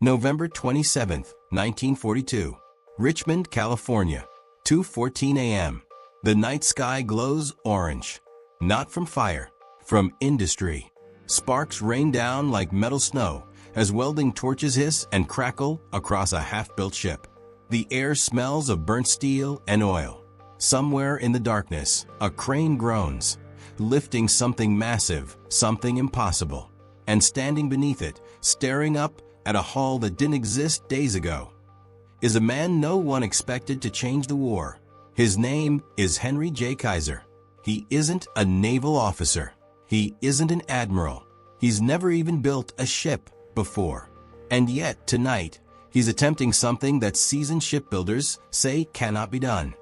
November 27, 1942. Richmond, California. 2:14 a.m. The night sky glows orange. Not from fire, from industry. Sparks rain down like metal snow as welding torches hiss and crackle across a half-built ship. The air smells of burnt steel and oil. Somewhere in the darkness, a crane groans, lifting something massive, something impossible. And standing beneath it, staring up at a hull that didn't exist days ago, is a man no one expected to change the war. His name is Henry J. Kaiser. He isn't a naval officer. He isn't an admiral. He's never even built a ship before. And yet, tonight, he's attempting something that seasoned shipbuilders say cannot be done.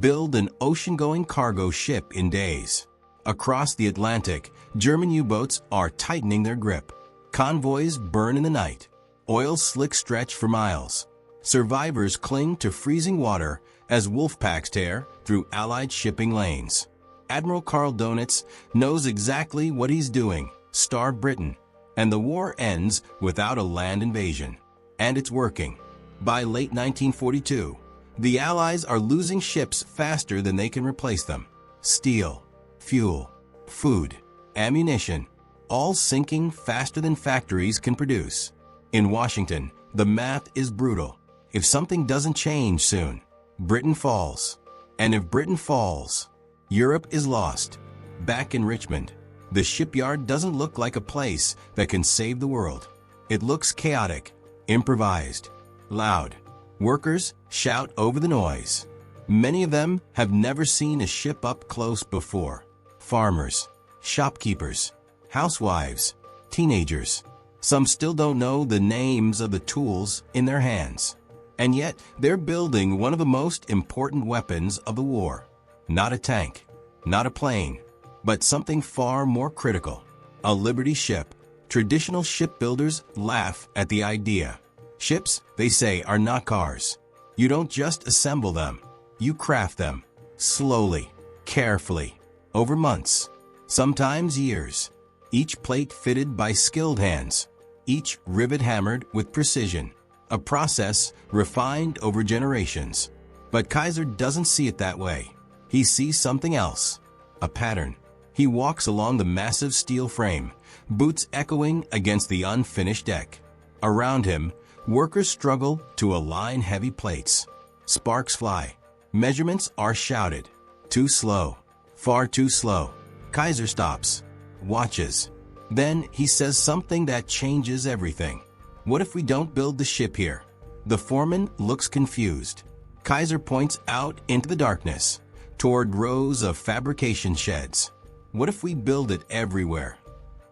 Build an ocean-going cargo ship in days. Across the Atlantic, German U-boats are tightening their grip. Convoys burn in the night. Oil slicks stretch for miles. Survivors cling to freezing water as wolf packs tear through Allied shipping lanes. Admiral Karl Donitz knows exactly what he's doing, starve Britain, and the war ends without a land invasion. And it's working. By late 1942, the Allies are losing ships faster than they can replace them. Steel, fuel, food, ammunition, all sinking faster than factories can produce. In Washington, the math is brutal. If something doesn't change soon, Britain falls. And if Britain falls, Europe is lost. Back in Richmond, the shipyard doesn't look like a place that can save the world. It looks chaotic, improvised, loud. Workers shout over the noise. Many of them have never seen a ship up close before. Farmers, shopkeepers, housewives, teenagers. Some still don't know the names of the tools in their hands. And yet, they're building one of the most important weapons of the war. Not a tank, not a plane, but something far more critical. A Liberty ship. Traditional shipbuilders laugh at the idea. Ships, they say, are not cars. You don't just assemble them. You craft them. Slowly, carefully, over months, sometimes years. Each plate fitted by skilled hands. Each rivet hammered with precision. A process refined over generations. But Kaiser doesn't see it that way. He sees something else. A pattern. He walks along the massive steel frame, boots echoing against the unfinished deck. Around him, workers struggle to align heavy plates. Sparks fly. Measurements are shouted. Too slow. Far too slow. Kaiser stops. Watches. Then he says something that changes everything. What if we don't build the ship here? The foreman looks confused. Kaiser points out into the darkness, toward rows of fabrication sheds. What if we build it everywhere?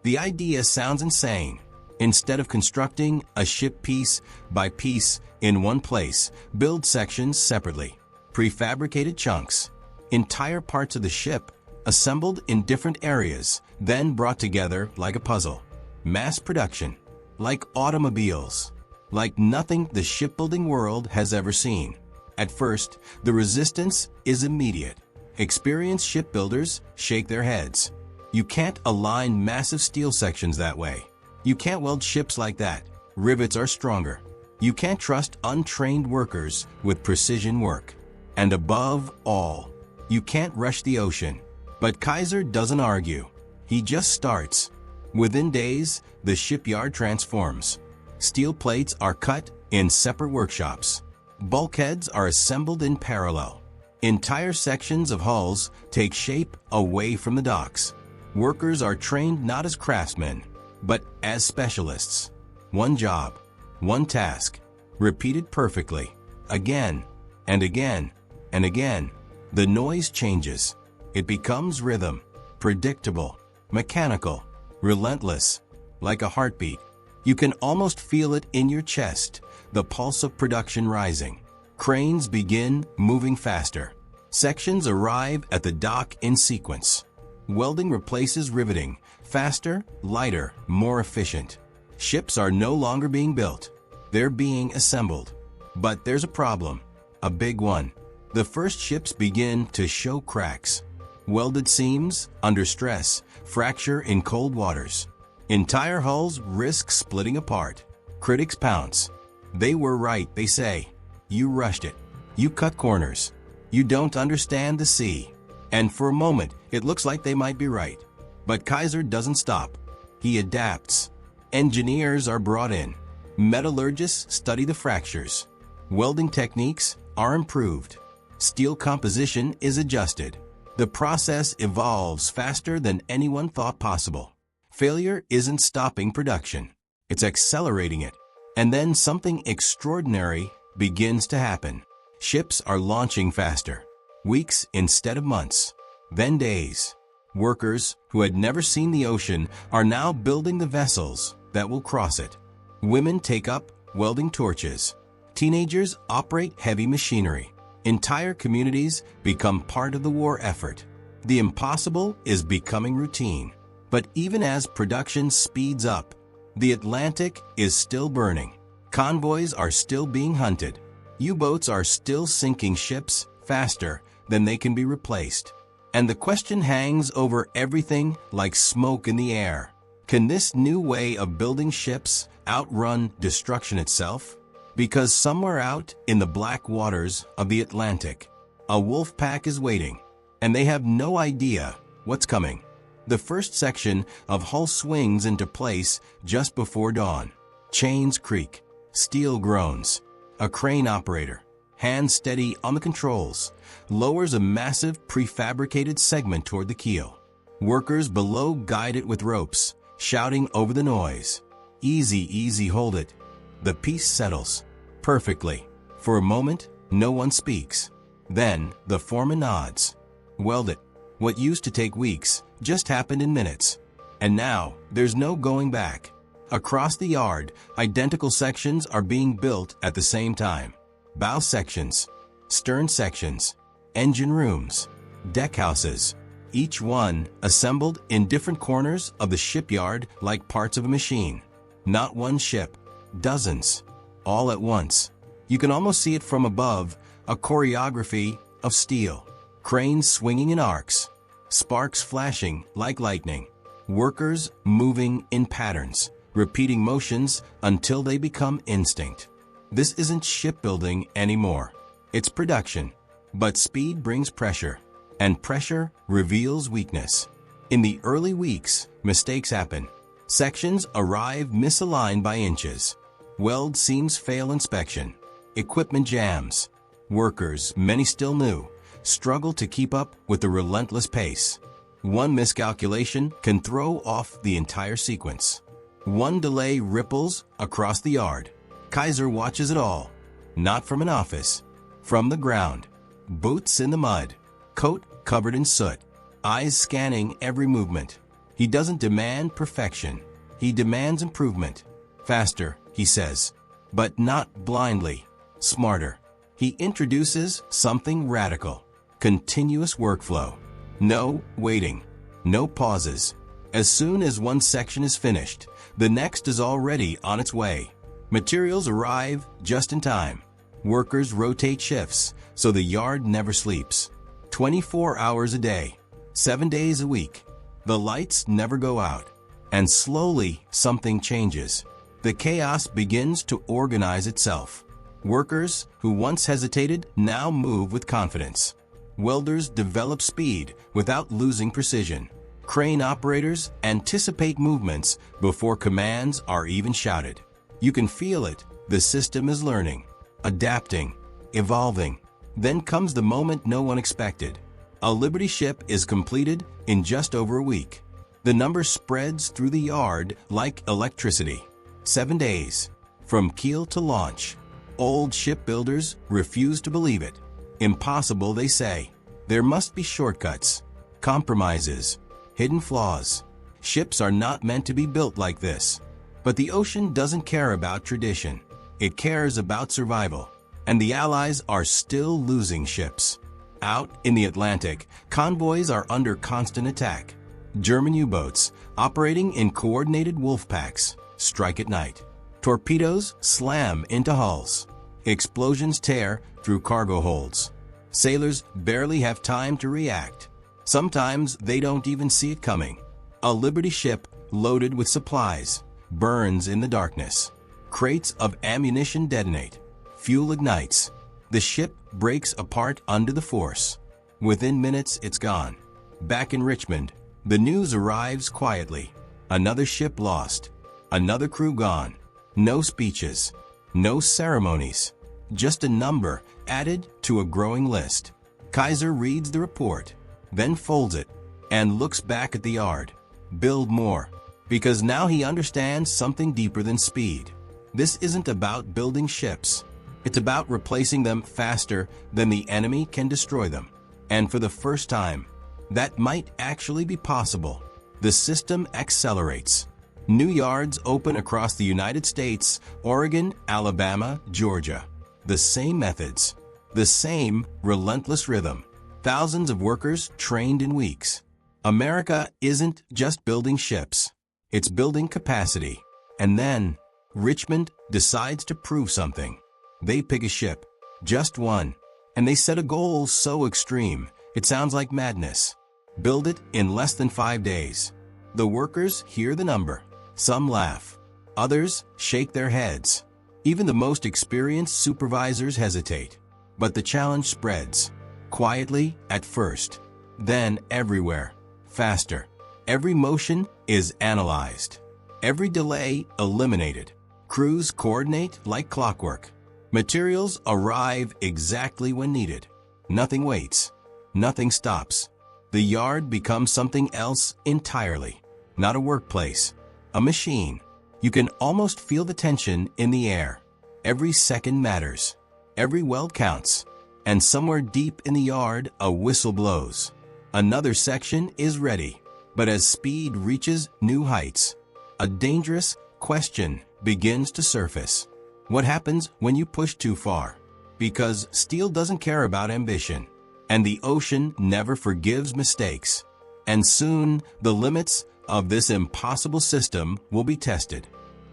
The idea sounds insane. Instead of constructing a ship piece by piece in one place, build sections separately. Prefabricated chunks. Entire parts of the ship assembled in different areas, then brought together like a puzzle. Mass production. Like automobiles. Like nothing the shipbuilding world has ever seen. At first, the resistance is immediate. Experienced shipbuilders shake their heads. You can't align massive steel sections that way. You can't weld ships like that. Rivets are stronger. You can't trust untrained workers with precision work. And above all, you can't rush the ocean. But Kaiser doesn't argue. He just starts. Within days, the shipyard transforms. Steel plates are cut in separate workshops. Bulkheads are assembled in parallel. Entire sections of hulls take shape away from the docks. Workers are trained not as craftsmen, but as specialists. One job, one task, repeated perfectly, again and again and again. The noise changes. It becomes rhythm, predictable, mechanical, relentless, like a heartbeat. You can almost feel it in your chest, the pulse of production rising. Cranes begin moving faster. Sections arrive at the dock in sequence. Welding replaces riveting, faster, lighter, more efficient. Ships are no longer being built. They're being assembled. But there's a problem, a big one. The first ships begin to show cracks. Welded seams, under stress, fracture in cold waters. Entire hulls risk splitting apart. Critics pounce. They were right, they say. You rushed it. You cut corners. You don't understand the sea. And for a moment, it looks like they might be right. But Kaiser doesn't stop. He adapts. Engineers are brought in. Metallurgists study the fractures. Welding techniques are improved. Steel composition is adjusted. The process evolves faster than anyone thought possible. Failure isn't stopping production. It's accelerating it. And then something extraordinary begins to happen. Ships are launching faster. Weeks instead of months. Then days. Workers who had never seen the ocean are now building the vessels that will cross it. Women take up welding torches. Teenagers operate heavy machinery. Entire communities become part of the war effort. The impossible is becoming routine. But even as production speeds up, the Atlantic is still burning. Convoys are still being hunted. U-boats are still sinking ships faster than they can be replaced. And the question hangs over everything like smoke in the air. Can this new way of building ships outrun destruction itself? Because somewhere out in the black waters of the Atlantic, a wolf pack is waiting, and they have no idea what's coming. The first section of hull swings into place just before dawn. Chains creak. Steel groans. A crane operator, hands steady on the controls, lowers a massive prefabricated segment toward the keel. Workers below guide it with ropes, shouting over the noise. Easy, easy, hold it. The piece settles. Perfectly. For a moment, no one speaks. Then, the foreman nods. Weld it. What used to take weeks just happened in minutes. And now, there's no going back. Across the yard, identical sections are being built at the same time. Bow sections, stern sections, engine rooms, deck houses, each one assembled in different corners of the shipyard like parts of a machine. Not one ship, dozens, all at once. You can almost see it from above, a choreography of steel. Cranes swinging in arcs, sparks flashing like lightning, workers moving in patterns, repeating motions until they become instinct. This isn't shipbuilding anymore. It's production. But speed brings pressure, and pressure reveals weakness. In the early weeks, mistakes happen. Sections arrive misaligned by inches. Weld seams fail inspection. Equipment jams. Workers, many still new, struggle to keep up with the relentless pace. One miscalculation can throw off the entire sequence. One delay ripples across the yard. Kaiser watches it all. Not from an office. From the ground. Boots in the mud. Coat covered in soot. Eyes scanning every movement. He doesn't demand perfection. He demands improvement. Faster, he says. But not blindly. Smarter. He introduces something radical. Continuous workflow. No waiting. No pauses. As soon as one section is finished, the next is already on its way. Materials arrive just in time. Workers rotate shifts, so the yard never sleeps. 24 hours a day, 7 days a week. The lights never go out. And slowly, something changes. The chaos begins to organize itself. Workers who once hesitated now move with confidence. Welders develop speed without losing precision. Crane operators anticipate movements before commands are even shouted. You can feel it. The system is learning, adapting, evolving. Then comes the moment no one expected. A Liberty ship is completed in just over a week. The number spreads through the yard like electricity. 7 days, from keel to launch. Old shipbuilders refuse to believe it. Impossible, they say. There must be shortcuts, compromises, hidden flaws. Ships are not meant to be built like this. But the ocean doesn't care about tradition. It cares about survival. And the Allies are still losing ships. Out in the Atlantic, convoys are under constant attack. German U-boats, operating in coordinated wolf packs, strike at night. Torpedoes slam into hulls. Explosions tear through cargo holds. Sailors barely have time to react. Sometimes they don't even see it coming. A Liberty ship loaded with supplies burns in the darkness. Crates of ammunition detonate. Fuel ignites. The ship breaks apart under the force. Within minutes, it's gone. Back in Richmond, the news arrives quietly. Another ship lost. Another crew gone. No speeches. No ceremonies. Just a number added to a growing list. Kaiser reads the report, then folds it, and looks back at the yard. Build more. Because now he understands something deeper than speed. This isn't about building ships. It's about replacing them faster than the enemy can destroy them. And for the first time, that might actually be possible. The system accelerates. New yards open across the United States, Oregon, Alabama, Georgia. The same methods, the same relentless rhythm. Thousands of workers trained in weeks. America isn't just building ships. It's building capacity. And then, Richmond decides to prove something. They pick a ship, just one, and they set a goal so extreme, it sounds like madness. Build it in less than 5 days. The workers hear the number. Some laugh. Others shake their heads. Even the most experienced supervisors hesitate. But the challenge spreads. Quietly at first. Then everywhere. Faster. Every motion is analyzed. Every delay eliminated. Crews coordinate like clockwork. Materials arrive exactly when needed. Nothing waits. Nothing stops. The yard becomes something else entirely. Not a workplace. A machine. You can almost feel the tension in the air. Every second matters. Every weld counts. And somewhere deep in the yard, a whistle blows. Another section is ready. But as speed reaches new heights, a dangerous question begins to surface. What happens when you push too far? Because steel doesn't care about ambition, and the ocean never forgives mistakes. And soon, the limits of this impossible system will be tested.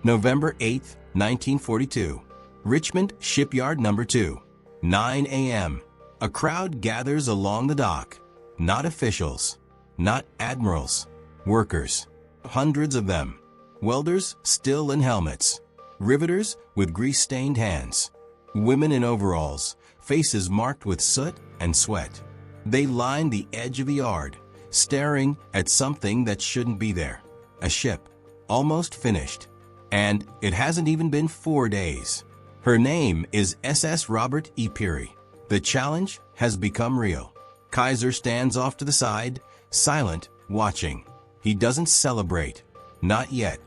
November 8, 1942. Richmond Shipyard Number 2. 9 a.m. A crowd gathers along the dock. Not officials. Not admirals. Workers. Hundreds of them. Welders still in helmets. Riveters with grease-stained hands. Women in overalls, faces marked with soot and sweat. They line the edge of the yard, staring at something that shouldn't be there. A ship, almost finished. And it hasn't even been 4 days. Her name is SS Robert E. Peary. The challenge has become real. Kaiser stands off to the side, silent, watching. He doesn't celebrate. Not yet.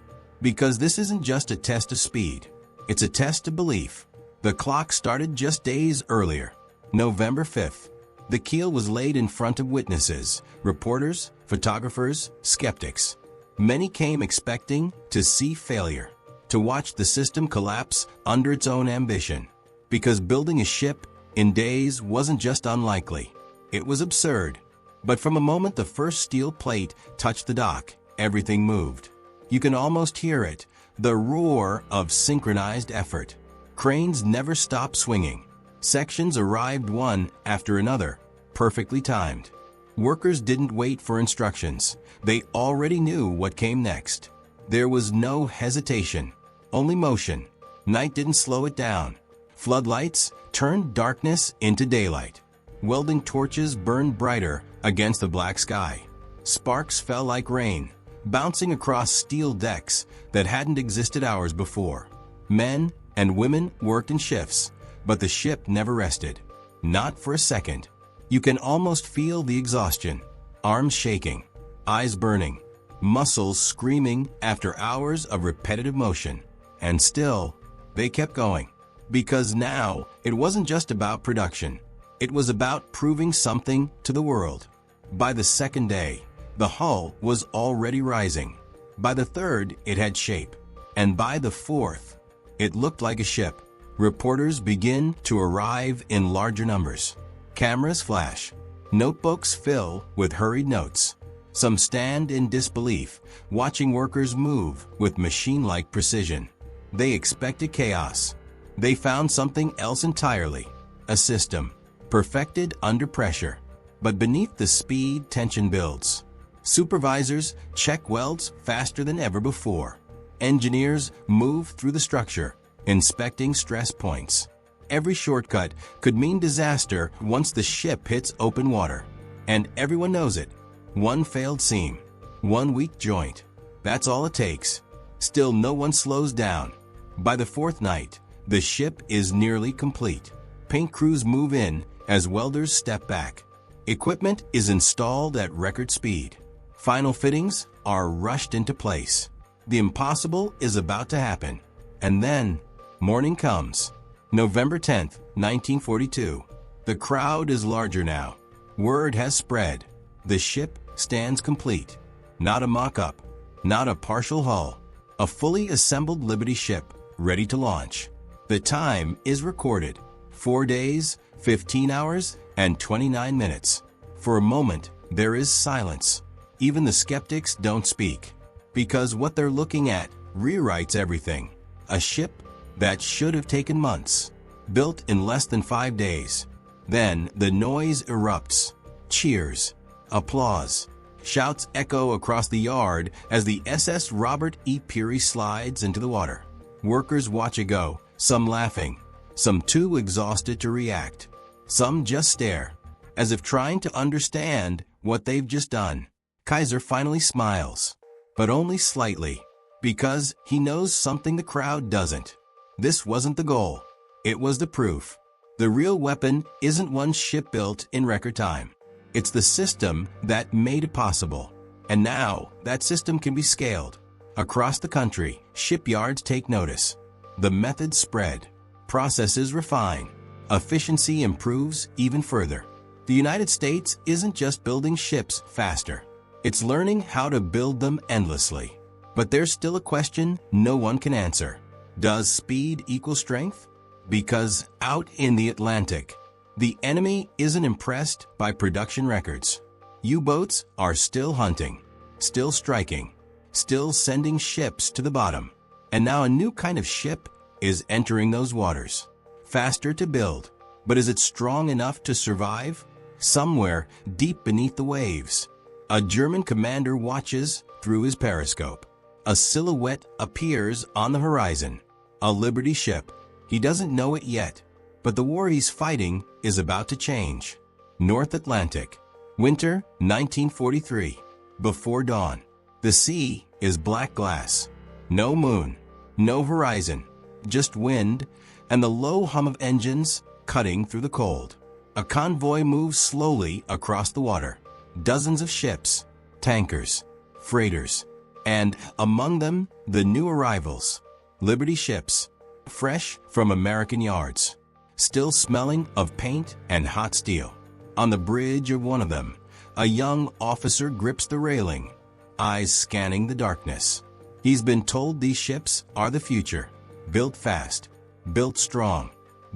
Because this isn't just a test of speed. It's a test of belief. The clock started just days earlier. November 5th. The keel was laid in front of witnesses, reporters, photographers, skeptics. Many came expecting to see failure, to watch the system collapse under its own ambition. Because building a ship in days wasn't just unlikely. It was absurd. But from the moment the first steel plate touched the dock, everything moved. You can almost hear it, the roar of synchronized effort. Cranes never stopped swinging. Sections arrived one after another, perfectly timed. Workers didn't wait for instructions. They already knew what came next. There was no hesitation, only motion. Night didn't slow it down. Floodlights turned darkness into daylight. Welding torches burned brighter against the black sky. Sparks fell like rain, bouncing across steel decks that hadn't existed hours before. Men and women worked in shifts, but the ship never rested. Not for a second. You can almost feel the exhaustion. Arms shaking, eyes burning, muscles screaming after hours of repetitive motion. And still, they kept going. Because now, it wasn't just about production. It was about proving something to the world. By the second day, the hull was already rising. By the third, it had shape. And by the fourth, it looked like a ship. Reporters begin to arrive in larger numbers. Cameras flash. Notebooks fill with hurried notes. Some stand in disbelief, watching workers move with machine-like precision. They expected chaos. They found something else entirely. A system, perfected under pressure. But beneath the speed, tension builds. Supervisors check welds faster than ever before. Engineers move through the structure, inspecting stress points. Every shortcut could mean disaster once the ship hits open water. And everyone knows it. One failed seam, one weak joint. That's all it takes. Still, no one slows down. By the fourth night, the ship is nearly complete. Paint crews move in as welders step back. Equipment is installed at record speed. Final fittings are rushed into place. The impossible is about to happen. And then, morning comes. November 10th, 1942. The crowd is larger now. Word has spread. The ship stands complete. Not a mock-up, not a partial hull. A fully assembled Liberty ship, ready to launch. The time is recorded. 4 days, 15 hours, and 29 minutes. For a moment, there is silence. Even the skeptics don't speak. Because what they're looking at rewrites everything. A ship that should have taken months. Built in less than 5 days. Then the noise erupts. Cheers. Applause. Shouts echo across the yard as the SS Robert E. Peary slides into the water. Workers watch it go, some laughing, some too exhausted to react. Some just stare, as if trying to understand what they've just done. Kaiser finally smiles, but only slightly, because he knows something the crowd doesn't. This wasn't the goal. It was the proof. The real weapon isn't one ship built in record time. It's the system that made it possible. And now, that system can be scaled. Across the country, shipyards take notice. The methods spread. Processes refine. Efficiency improves even further. The United States isn't just building ships faster. It's learning how to build them endlessly. But there's still a question no one can answer. Does speed equal strength? Because out in the Atlantic, the enemy isn't impressed by production records. U-boats are still hunting, still striking, still sending ships to the bottom. And now a new kind of ship is entering those waters. Faster to build, but is it strong enough to survive? Somewhere deep beneath the waves, a German commander watches through his periscope. A silhouette appears on the horizon. A Liberty ship. He doesn't know it yet, but the war he's fighting is about to change. North Atlantic, winter 1943. Before dawn, the sea is black glass. No moon, no horizon, just wind and the low hum of engines cutting through the cold. A convoy moves slowly across the water. Dozens of ships, tankers, freighters, and among them, the new arrivals. Liberty ships, fresh from American yards, still smelling of paint and hot steel. On the bridge of one of them, a young officer grips the railing, eyes scanning the darkness. He's been told these ships are the future, built fast, built strong,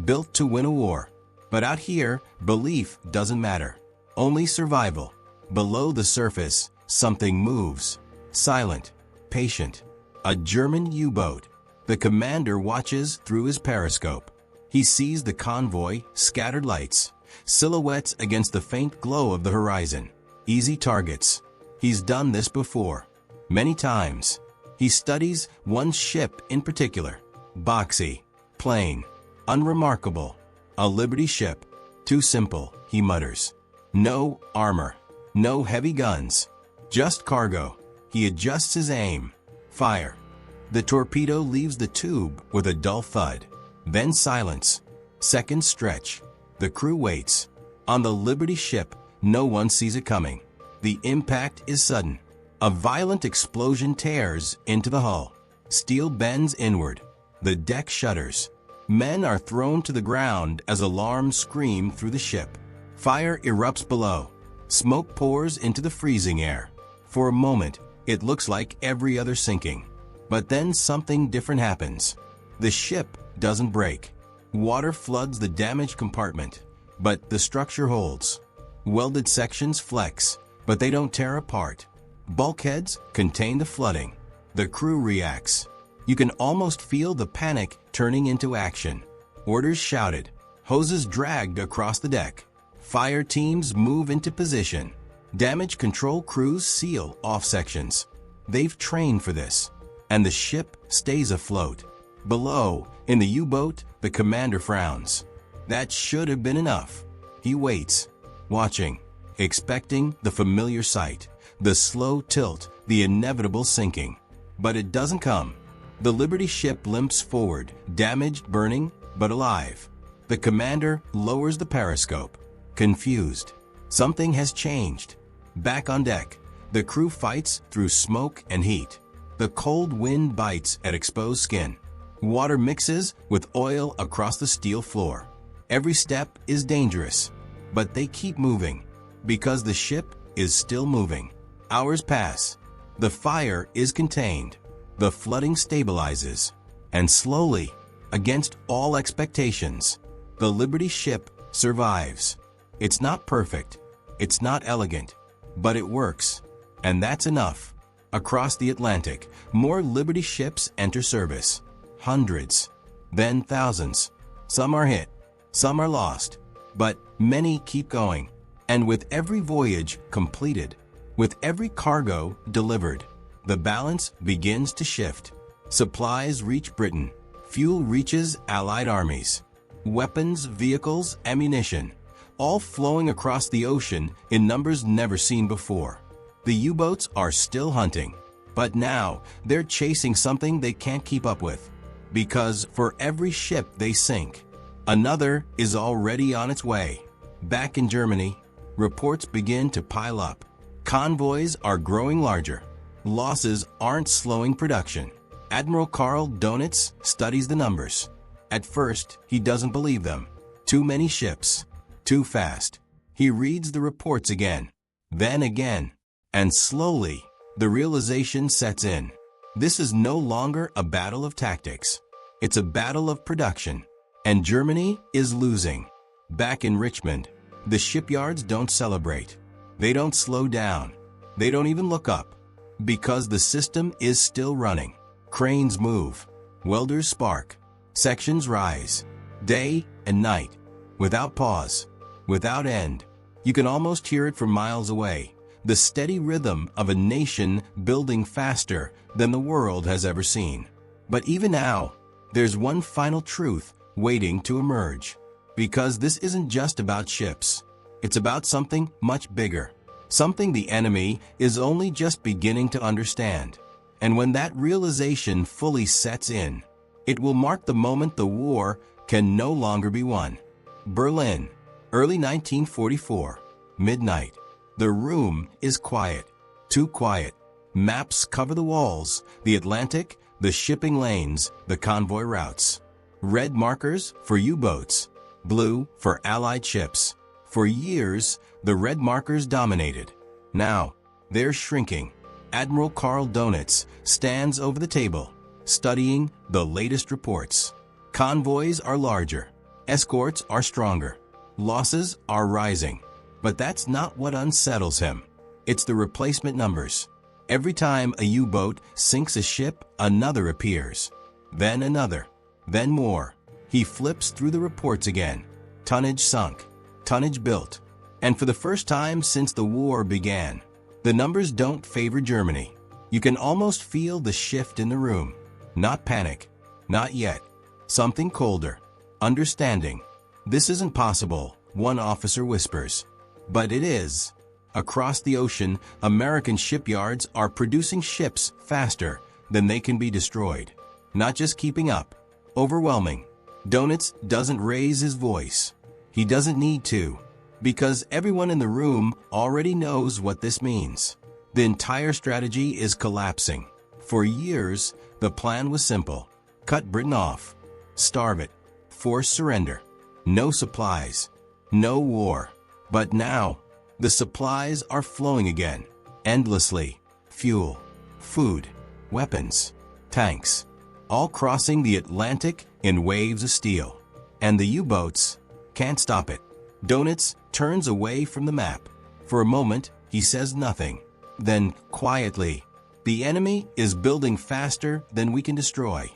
built to win a war. But out here, belief doesn't matter, only survival. Below the surface, something moves, silent, patient. A German U-boat. The commander watches through his periscope. He sees the convoy, scattered lights, silhouettes against the faint glow of the horizon. Easy targets. He's done this before, many times. He studies one ship in particular. Boxy, plain, unremarkable. A Liberty ship. Too simple, he mutters. No armor, no heavy guns, just cargo. He adjusts his aim. Fire. The torpedo leaves the tube with a dull thud. Then silence. Seconds stretch. The crew waits. On the Liberty ship, no one sees it coming. The impact is sudden. A violent explosion tears into the hull. Steel bends inward. The deck shudders. Men are thrown to the ground as alarms scream through the ship. Fire erupts below. Smoke pours into the freezing air. For a moment, it looks like every other sinking. But then something different happens. The ship doesn't break. Water floods the damaged compartment, but the structure holds. Welded sections flex, but they don't tear apart. Bulkheads contain the flooding. The crew reacts. You can almost feel the panic turning into action. Orders shouted. Hoses dragged across the deck. Fire teams move into position. Damage control crews seal off sections. They've trained for this. And the ship stays afloat. Below, in the U-boat, the commander frowns. That should have been enough. He waits, watching, expecting the familiar sight, the slow tilt, the inevitable sinking. But it doesn't come. The Liberty ship limps forward, damaged, burning, but alive. The commander lowers the periscope, confused. Something has changed. Back on deck, the crew fights through smoke and heat. The cold wind bites at exposed skin. Water mixes with oil across the steel floor. Every step is dangerous, but they keep moving because the ship is still moving. Hours pass. The fire is contained. The flooding stabilizes. And slowly, against all expectations, the Liberty ship survives. It's not perfect. It's not elegant, but it works. And that's enough. Across the Atlantic, more Liberty ships enter service. Hundreds, then thousands. Some are hit, some are lost, but many keep going. And with every voyage completed, with every cargo delivered, the balance begins to shift. Supplies reach Britain. Fuel reaches Allied armies. Weapons, vehicles, ammunition, all flowing across the ocean in numbers never seen before. The U-boats are still hunting, but now they're chasing something they can't keep up with. Because for every ship they sink, another is already on its way. Back in Germany, reports begin to pile up. Convoys are growing larger. Losses aren't slowing production. Admiral Karl Donitz studies the numbers. At first, he doesn't believe them. Too many ships. Too fast. He reads the reports again. Then again. And slowly, the realization sets in. This is no longer a battle of tactics. It's a battle of production. And Germany is losing. Back in Richmond, the shipyards don't celebrate. They don't slow down. They don't even look up. Because the system is still running. Cranes move. Welders spark. Sections rise. Day and night. Without pause. Without end. You can almost hear it from miles away. The steady rhythm of a nation building faster than the world has ever seen. But even now, there's one final truth waiting to emerge. Because this isn't just about ships. It's about something much bigger. Something the enemy is only just beginning to understand. And when that realization fully sets in, it will mark the moment the war can no longer be won. Berlin, early 1944, midnight. The room is quiet, too quiet. Maps cover the walls, the Atlantic, the shipping lanes, the convoy routes. Red markers for U-boats, blue for Allied ships. For years, the red markers dominated. Now, they're shrinking. Admiral Karl Donitz stands over the table, studying the latest reports. Convoys are larger. Escorts are stronger. Losses are rising. But that's not what unsettles him. It's the replacement numbers. Every time a U-boat sinks a ship, another appears. Then another. Then more. He flips through the reports again. Tonnage sunk. Tonnage built. And for the first time since the war began, the numbers don't favor Germany. You can almost feel the shift in the room. Not panic. Not yet. Something colder. Understanding. This isn't possible, one officer whispers. But it is. Across the ocean, American shipyards are producing ships faster than they can be destroyed. Not just keeping up. Overwhelming. Donitz doesn't raise his voice. He doesn't need to. Because everyone in the room already knows what this means. The entire strategy is collapsing. For years, the plan was simple. Cut Britain off. Starve it. Force surrender. No supplies. No war. But now, the supplies are flowing again. Endlessly. Fuel. Food. Weapons. Tanks. All crossing the Atlantic in waves of steel. And the U-boats can't stop it. Donitz turns away from the map. For a moment, he says nothing. Then, quietly, the enemy is building faster than we can destroy.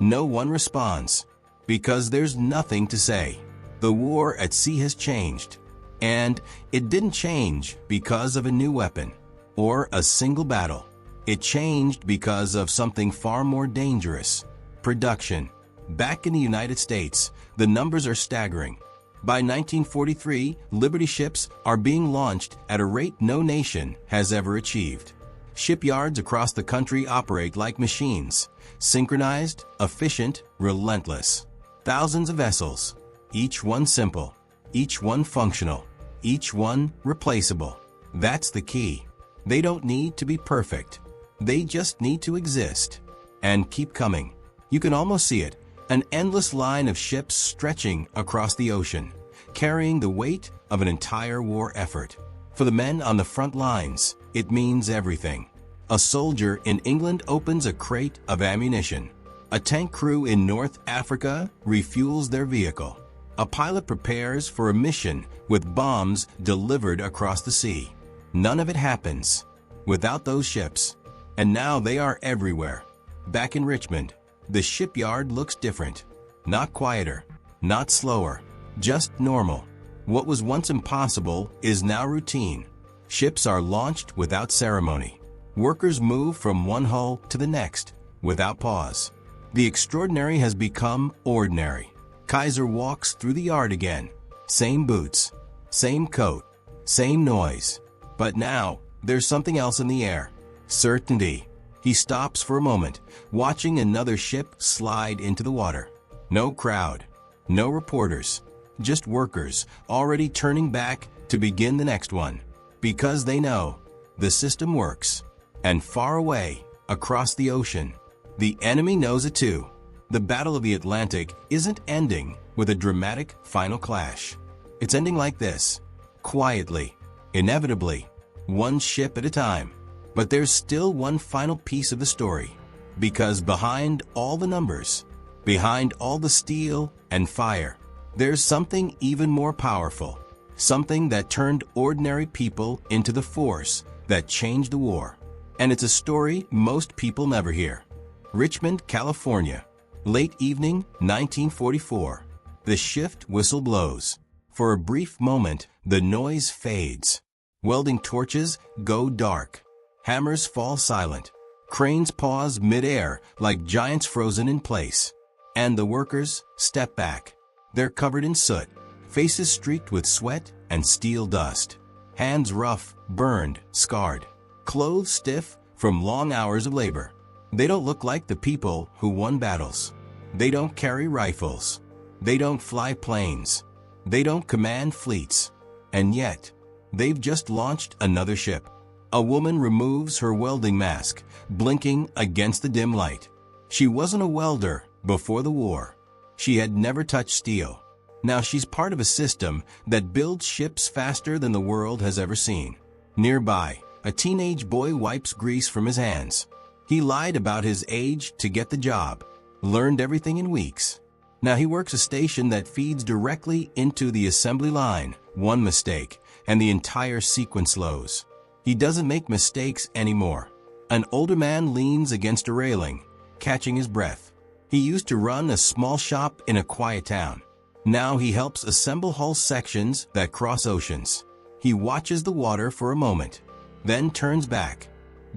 No one responds. Because there's nothing to say. The war at sea has changed. And it didn't change because of a new weapon or a single battle. It changed because of something far more dangerous. Production. Back in the United States, the numbers are staggering. By 1943, Liberty ships are being launched at a rate no nation has ever achieved. Shipyards across the country operate like machines, synchronized, efficient, relentless. Thousands of vessels, each one simple, each one functional, each one replaceable. That's the key. They don't need to be perfect. They just need to exist and keep coming. You can almost see it, an endless line of ships stretching across the ocean, carrying the weight of an entire war effort. For the men on the front lines, it means everything. A soldier in England opens a crate of ammunition. A tank crew in North Africa refuels their vehicle. A pilot prepares for a mission with bombs delivered across the sea. None of it happens without those ships. And now they are everywhere. Back in Richmond, the shipyard looks different. Not quieter, not slower, just normal. What was once impossible is now routine. Ships are launched without ceremony. Workers move from one hull to the next without pause. The extraordinary has become ordinary. Kaiser walks through the yard again. Same boots, same coat, same noise. But now, there's something else in the air. Certainty. He stops for a moment, watching another ship slide into the water. No crowd, no reporters, just workers already turning back to begin the next one. Because they know the system works. And far away, across the ocean, the enemy knows it too. The Battle of the Atlantic isn't ending with a dramatic final clash. It's ending like this, quietly, inevitably, one ship at a time. But there's still one final piece of the story, because behind all the numbers, behind all the steel and fire, there's something even more powerful, something that turned ordinary people into the force that changed the war. And it's a story most people never hear. Richmond, California, late evening, 1944. The shift whistle blows. For a brief moment, the noise fades. Welding torches go dark. Hammers fall silent. Cranes pause mid-air like giants frozen in place. And the workers step back. They're covered in soot, faces streaked with sweat and steel dust. Hands rough, burned, scarred. Clothes stiff from long hours of labor. They don't look like the people who won battles. They don't carry rifles. They don't fly planes. They don't command fleets. And yet, they've just launched another ship. A woman removes her welding mask, blinking against the dim light. She wasn't a welder before the war. She had never touched steel. Now she's part of a system that builds ships faster than the world has ever seen. Nearby, a teenage boy wipes grease from his hands. He lied about his age to get the job, learned everything in weeks. Now he works a station that feeds directly into the assembly line. One mistake, and the entire sequence slows. He doesn't make mistakes anymore. An older man leans against a railing, catching his breath. He used to run a small shop in a quiet town. Now he helps assemble hull sections that cross oceans. He watches the water for a moment, then turns back,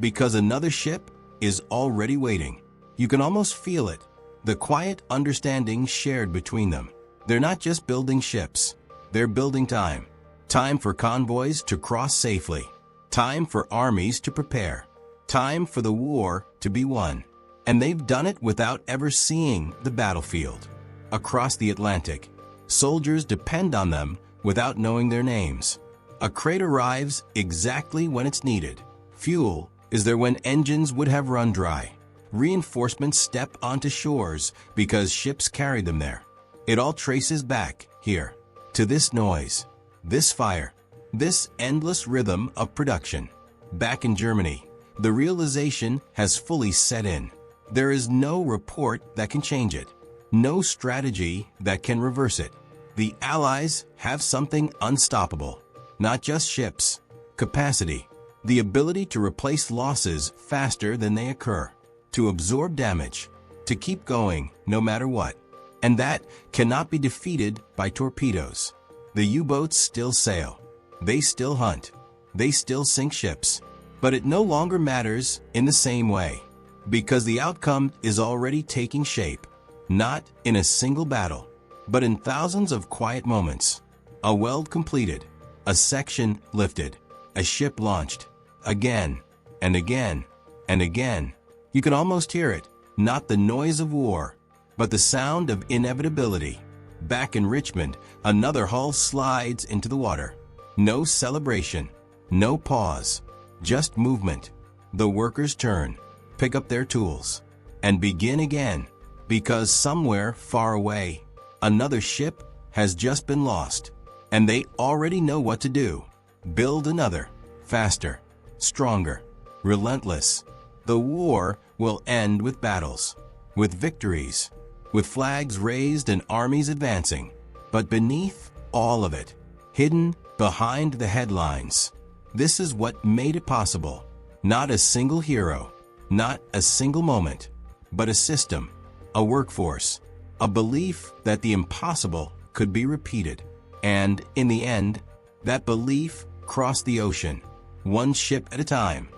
because another ship is already waiting. You can almost feel it, the quiet understanding shared between them. They're not just building ships, they're building time. Time for convoys to cross safely. Time for armies to prepare. Time for the war to be won. And they've done it without ever seeing the battlefield. Across the Atlantic, soldiers depend on them without knowing their names. A crate arrives exactly when it's needed. Fuel is there when engines would have run dry. Reinforcements step onto shores because ships carried them there. It all traces back here to this noise, this fire, this endless rhythm of production. Back in Germany, the realization has fully set in. There is no report that can change it, no strategy that can reverse it. The Allies have something unstoppable, not just ships, capacity, the ability to replace losses faster than they occur, to absorb damage, to keep going no matter what. And that cannot be defeated by torpedoes. The U-boats still sail. They still hunt. They still sink ships. But it no longer matters in the same way. Because the outcome is already taking shape, not in a single battle, but in thousands of quiet moments. A weld completed, a section lifted, a ship launched, again and again and again. You can almost hear it, not the noise of war, but the sound of inevitability. Back in Richmond, another hull slides into the water. No celebration, no pause, just movement. The workers turn, pick up their tools, and begin again, because somewhere far away, another ship has just been lost, and they already know what to do. Build another, faster, stronger, relentless. The war will end with battles, with victories, with flags raised and armies advancing. But beneath all of it, hidden behind the headlines, this is what made it possible. Not a single hero, not a single moment, but a system, a workforce, a belief that the impossible could be repeated. And in the end, that belief crossed the ocean, one ship at a time.